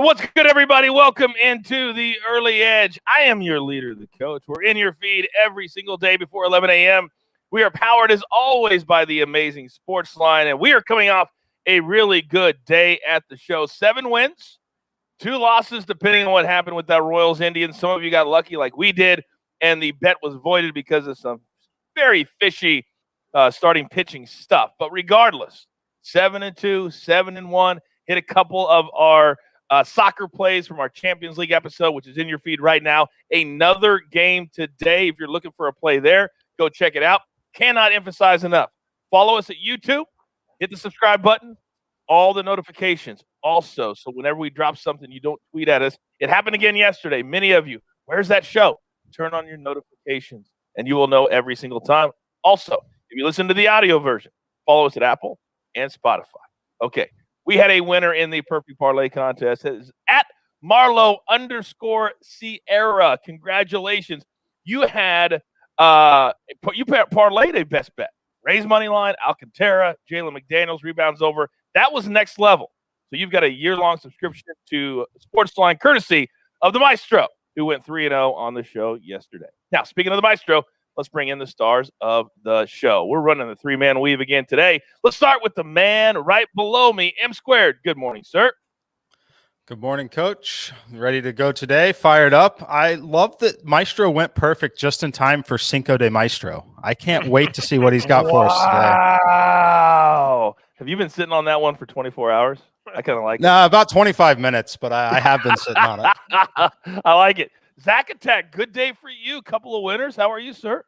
What's good, everybody? Welcome into the Early Edge. I am your leader, the coach. We're in your feed every single day before 11 a.m. We are powered, as always, by the amazing SportsLine, and we are coming off a really good day at the show. 7 wins, 2 losses, depending on what happened with that Royals-Indians. Some of you got lucky like we did, and the bet was voided because of some very fishy starting pitching stuff. But regardless, 7-2, 7-1, hit a couple of our soccer plays from our Champions League episode, which is in your feed right now. Another game today. If you're looking for a play there, go check it out. Cannot emphasize enough. Follow us at YouTube. Hit the subscribe button. All the notifications also. So whenever we drop something, you don't tweet at us. It happened again yesterday. Many of you, where's that show? Turn on your notifications, and you will know every single time. Also, if you listen to the audio version, follow us at Apple and Spotify. Okay. We had a winner in the Perfect Parlay contest. It's at Marlo_Sierra. Congratulations. You had you parlayed a best bet. Raise money line, Alcantara, Jalen McDaniels, rebounds over. That was next level. So you've got a year-long subscription to SportsLine, courtesy of the Maestro, who went 3-0 on the show yesterday. Now, speaking of the Maestro, let's bring in the stars of the show. We're running the 3-man weave again today. Let's start with the man right below me, M Squared. Good morning, sir. Good morning, Coach. Ready to go today. Fired up. I love that Maestro went perfect just in time for Cinco de Maestro. I can't wait to see what he's got for us today. Wow. Have you been sitting on that one for 24 hours? I kind of like it. No, about 25 minutes, but I have been sitting on it. I like it. Zach Attack, good day for you. Couple of winners. How are you, sir?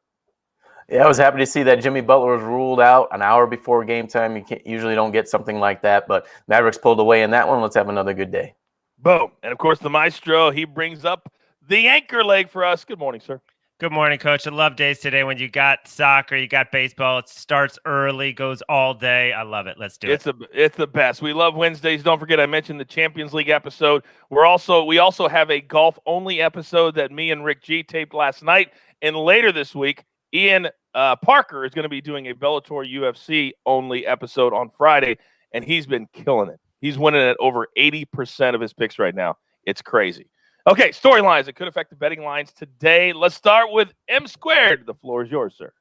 Yeah, I was happy to see that Jimmy Butler was ruled out an hour before game time. You usually don't get something like that, but Mavericks pulled away in that one. Let's have another good day. Boom. And, of course, the Maestro, he brings up the anchor leg for us. Good morning, sir. Good morning, Coach. I love days today when you got soccer, you got baseball. It starts early, goes all day. I love it. Let's do it. It's the best. We love Wednesdays. Don't forget, I mentioned the Champions League episode. We also have a golf-only episode that me and Rick G taped last night. And later this week, Ian Parker is going to be doing a Bellator UFC-only episode on Friday, and he's been killing it. He's winning at over 80% of his picks right now. It's crazy. Okay, storylines that could affect the betting lines today. Let's start with M Squared. The floor is yours, sir.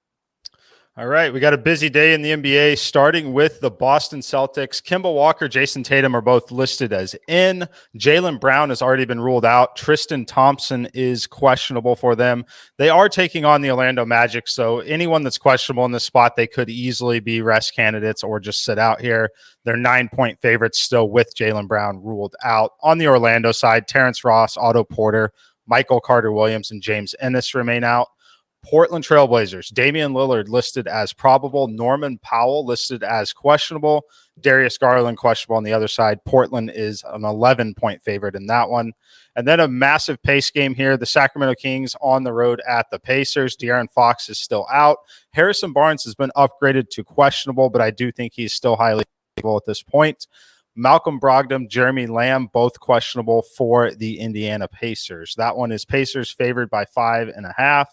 All right, we got a busy day in the NBA, starting with the Boston Celtics. Kemba Walker, Jason Tatum are both listed as in. Jaylen Brown has already been ruled out. Tristan Thompson is questionable for them. They are taking on the Orlando Magic, so anyone that's questionable in this spot, they could easily be rest candidates or just sit out here. They're 9-point favorites still with Jaylen Brown ruled out. On the Orlando side, Terrence Ross, Otto Porter, Michael Carter-Williams, and James Ennis remain out. Portland Trailblazers, Damian Lillard listed as probable, Norman Powell listed as questionable, Darius Garland questionable on the other side. Portland is an 11-point favorite in that one. And then a massive pace game here. The Sacramento Kings on the road at the Pacers. De'Aaron Fox is still out. Harrison Barnes has been upgraded to questionable, but I do think he's still highly capable at this point. Malcolm Brogdon, Jeremy Lamb, both questionable for the Indiana Pacers. That one is Pacers favored by 5.5.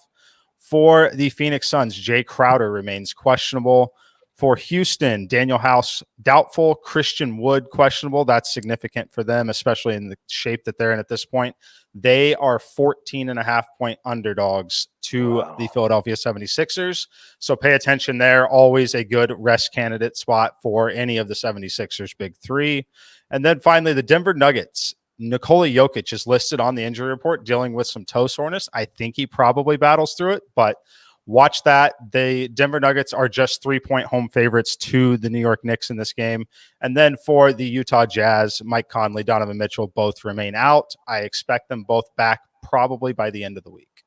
For the Phoenix Suns, Jay Crowder remains questionable. For Houston, Daniel House doubtful, Christian Wood questionable. That's significant for them, especially in the shape that they're in at this point. They are 14.5-point underdogs to the Philadelphia 76ers. So pay attention there. Always a good rest candidate spot for any of the 76ers big three. And then finally, the Denver Nuggets. Nikola Jokic is listed on the injury report dealing with some toe soreness. I think he probably battles through it, but watch that. The Denver Nuggets are just 3-point home favorites to the New York Knicks in this game. And then for the Utah Jazz, Mike Conley, Donovan Mitchell both remain out. I expect them both back probably by the end of the week.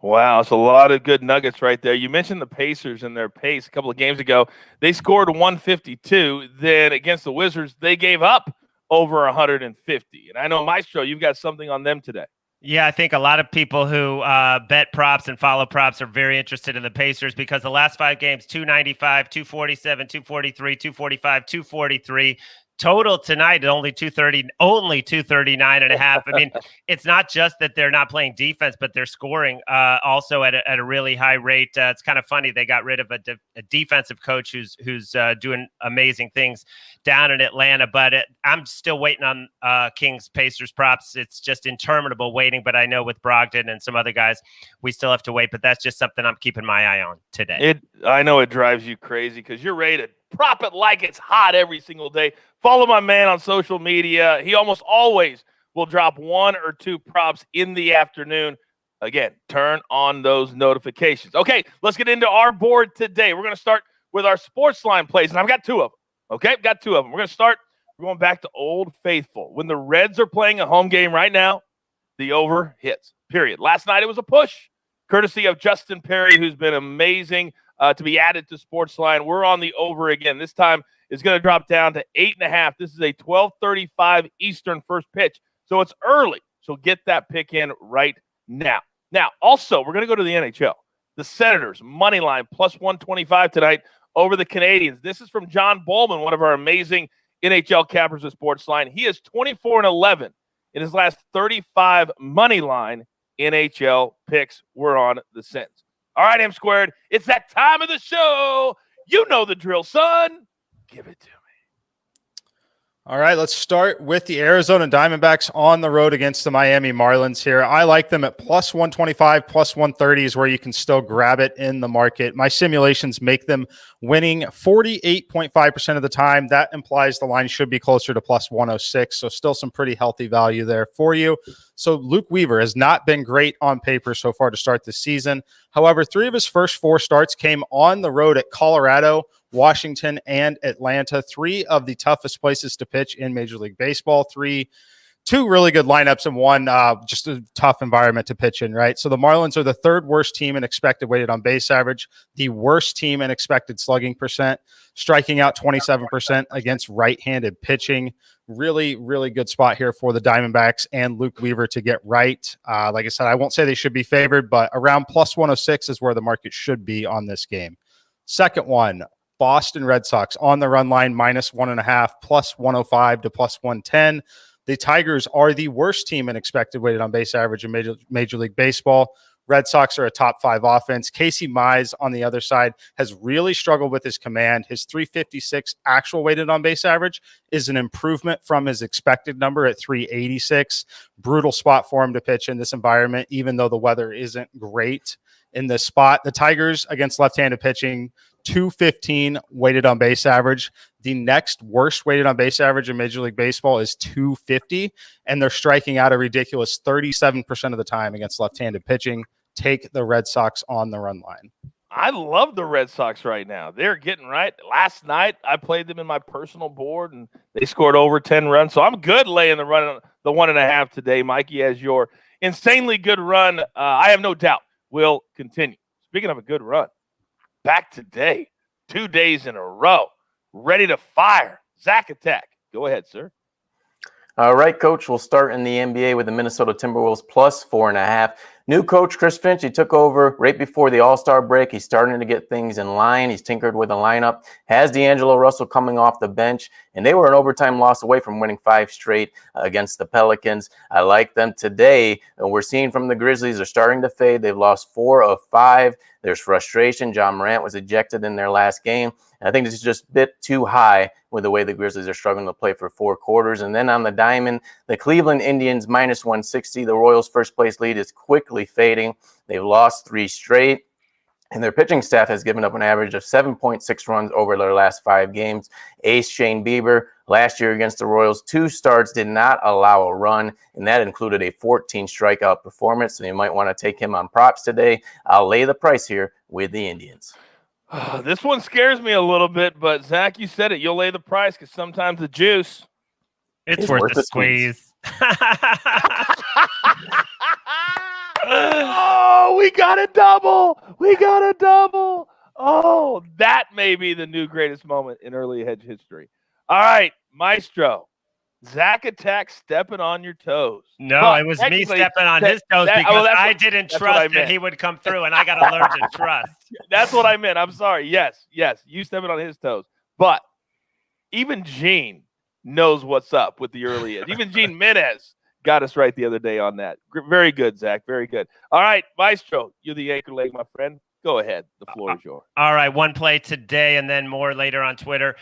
Wow, it's a lot of good nuggets right there. You mentioned the Pacers and their pace a couple of games ago. They scored 152. Then against the Wizards, they gave up over 150. And I know, Maestro, you've got something on them today. Yeah, I think a lot of people who bet props and follow props are very interested in the Pacers because the last 5 games, 295, 247, 243, 245, 243, total tonight only 239.5. I mean, it's not just that they're not playing defense, but they're scoring also at a really high rate. It's kind of funny. They got rid of a defensive coach who's doing amazing things down in Atlanta, but I'm still waiting on Kings Pacers props. It's just interminable waiting, but I know with Brogdon and some other guys, we still have to wait, but that's just something I'm keeping my eye on today. I know it drives you crazy because you're ready to prop it like it's hot every single day. Follow my man on social media. He almost always will drop 1 or 2 props in the afternoon. Again, turn on those notifications. Okay, let's get into our board today. We're going to start with our SportsLine plays, and I've got 2 of them. Okay, got 2 of them. We're going to start. We're going back to Old Faithful. When the Reds are playing a home game right now, the over hits, period. Last night it was a push, courtesy of Justin Perry, who's been amazing to be added to SportsLine. We're on the over again. This time it's going to drop down to 8.5. This is a 12:35 Eastern first pitch, so it's early. So get that pick in right now. Now, also, we're going to go to the NHL. The Senators, money line, plus 125 tonight over the Canadians. This is from John Bowman, one of our amazing NHL cappers at SportsLine. He is 24-11 in his last 35 money line NHL picks. We're on the Sens. All right, M Squared, it's that time of the show. You know the drill, son. Give it to me. All right, let's start with the Arizona Diamondbacks on the road against the Miami Marlins here. I like them at plus 125, plus 130 is where you can still grab it in the market. My simulations make them winning 48.5% of the time. That implies the line should be closer to plus 106, so still some pretty healthy value there for you. So Luke Weaver has not been great on paper so far to start the season. However, 3 of his first 4 starts came on the road at Colorado, Washington, and Atlanta. 3 of the toughest places to pitch in Major League Baseball. 2 really good lineups and 1 just a tough environment to pitch in, right? So the Marlins are the 3rd worst team in expected weighted on base average, the worst team in expected slugging percent, striking out 27% against right-handed pitching. Really, really good spot here for the Diamondbacks and Luke Weaver to get right. Like I said, I won't say they should be favored, but around plus 106 is where the market should be on this game. Second one, Boston Red Sox on the run line, minus 1.5, plus 105 to plus 110. The Tigers are the worst team in expected weighted on base average in Major League Baseball. Red Sox are a top 5 offense. Casey Mize on the other side has really struggled with his command. His 356 actual weighted on base average is an improvement from his expected number at 386. Brutal spot for him to pitch in this environment, even though the weather isn't great in this spot. The Tigers against left-handed pitching, 215 weighted on base average. The next worst weighted on base average in Major League Baseball is 250, and they're striking out a ridiculous 37% of the time against left-handed pitching. Take the Red Sox on the run line. I love the Red Sox right now. They're getting right. Last night, I played them in my personal board, and they scored over 10 runs. So I'm good laying the 1.5 today. Mikey, has your insanely good run, I have no doubt, will continue. Speaking of a good run, back today, 2 days in a row, ready to fire. Zack Attack. Go ahead, sir. All right, Coach. We'll start in the NBA with the Minnesota Timberwolves plus 4.5. New coach Chris Finch, he took over right before the All-Star break. He's starting to get things in line. He's tinkered with the lineup. Has D'Angelo Russell coming off the bench, and they were an overtime loss away from winning 5 straight against the Pelicans. I like them today. And we're seeing from the Grizzlies, they're starting to fade. They've lost 4 of 5. There's frustration. John Morant was ejected in their last game. And I think this is just a bit too high with the way the Grizzlies are struggling to play for 4 quarters. And then on the diamond, the Cleveland Indians minus 160. The Royals' first place lead is quickly fading. They've lost 3 straight. And their pitching staff has given up an average of 7.6 runs over their last 5 games. Ace Shane Bieber, last year against the Royals, 2 starts did not allow a run, and that included a 14 strikeout performance. So you might want to take him on props today. I'll lay the price here with the Indians. This one scares me a little bit, but Zach, you said it. You'll lay the price because sometimes the juice. It's worth the squeeze. Oh, we got a double. We got a double. Oh, that may be the new greatest moment in early hedge history. All right, Maestro. Zack Attack stepping on your toes. No, it was me stepping on his toes because I didn't trust that he would come through, and I got to learn to trust. That's what I meant. I'm sorry. Yes, you stepping on his toes. But even Gene knows what's up with the early edge. Even Gene Menez got us right the other day on that. Very good, Zach. Very good. All right, Maestro, you're the anchor leg, my friend. Go ahead. The floor is yours. All right, one play today and then more later on Twitter.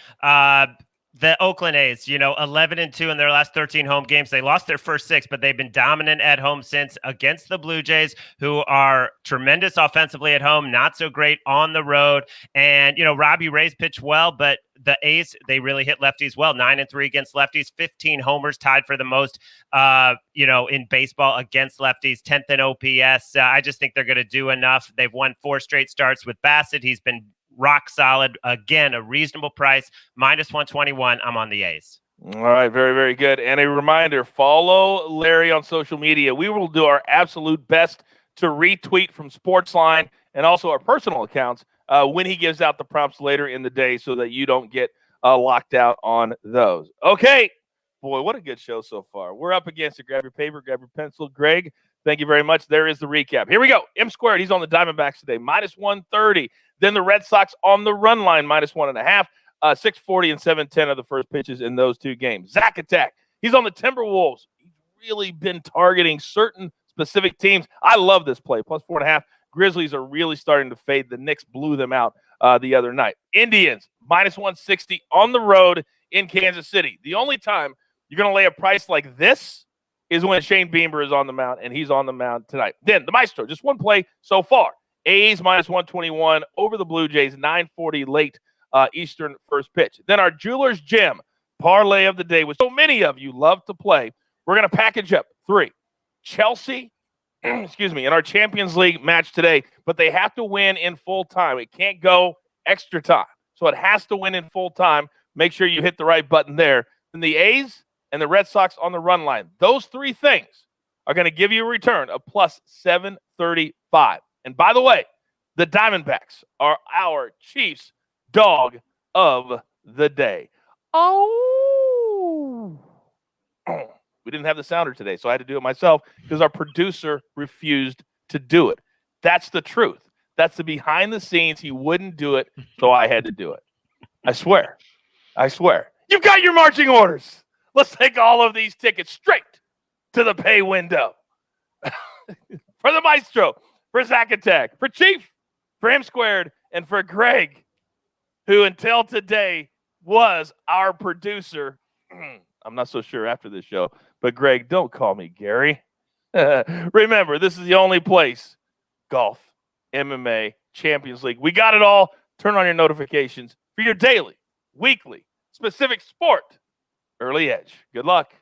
The Oakland A's, 11-2 in their last 13 home games. They lost their first 6, but they've been dominant at home since against the Blue Jays, who are tremendous offensively at home, not so great on the road. And, Robbie Ray's pitched well, but the A's, they really hit lefties well. 9-3 against lefties, 15 homers, tied for the most, in baseball against lefties, 10th in OPS. I just think they're going to do enough. They've won 4 straight starts with Bassett. He's been rock solid. Again, a reasonable price, -121. I'm on the A's. All right, very, very good. And a reminder, follow Larry on social media. We will do our absolute best to retweet from SportsLine and also our personal accounts when he gives out the prompts later in the day so that you don't get locked out on those. Okay. Boy, what a good show so far. We're up against it. Grab your paper, grab your pencil. Greg, thank you very much. There is the recap. Here we go. M squared, he's on the Diamondbacks today, -130. Then the Red Sox on the run line, -1.5. 640 and 710 are the first pitches in those 2 games. Zack Attack, he's on the Timberwolves. He's really been targeting certain specific teams. I love this play, +4.5. Grizzlies are really starting to fade. The Knicks blew them out the other night. Indians, -160 on the road in Kansas City. The only time you're going to lay a price like this is when Shane Bieber is on the mound, and he's on the mound tonight. Then the Maestro, just one play so far. A's -121 over the Blue Jays, 9:40 late Eastern first pitch. Then our Jeweler's Gym parlay of the day, which so many of you love to play. We're going to package up 3. Chelsea, in our Champions League match today, but they have to win in full time. It can't go extra time. So it has to win in full time. Make sure you hit the right button there. Then the A's and the Red Sox on the run line. Those 3 things are going to give you a return of +735. And by the way, the Diamondbacks are our Chiefs dog of the day. Oh. We didn't have the sounder today, so I had to do it myself because our producer refused to do it. That's the truth. That's the behind the scenes. He wouldn't do it, so I had to do it. I swear. You've got your marching orders. Let's take all of these tickets straight to the pay window. For the Maestro, for Zack Attack, for Chief, for M squared, and for Greg, who until today was our producer. I'm not so sure after this show, but Greg, don't call me Gary. Remember, this is the only place. Golf, MMA, Champions League. We got it all. Turn on your notifications for your daily, weekly, specific sport early edge. Good luck.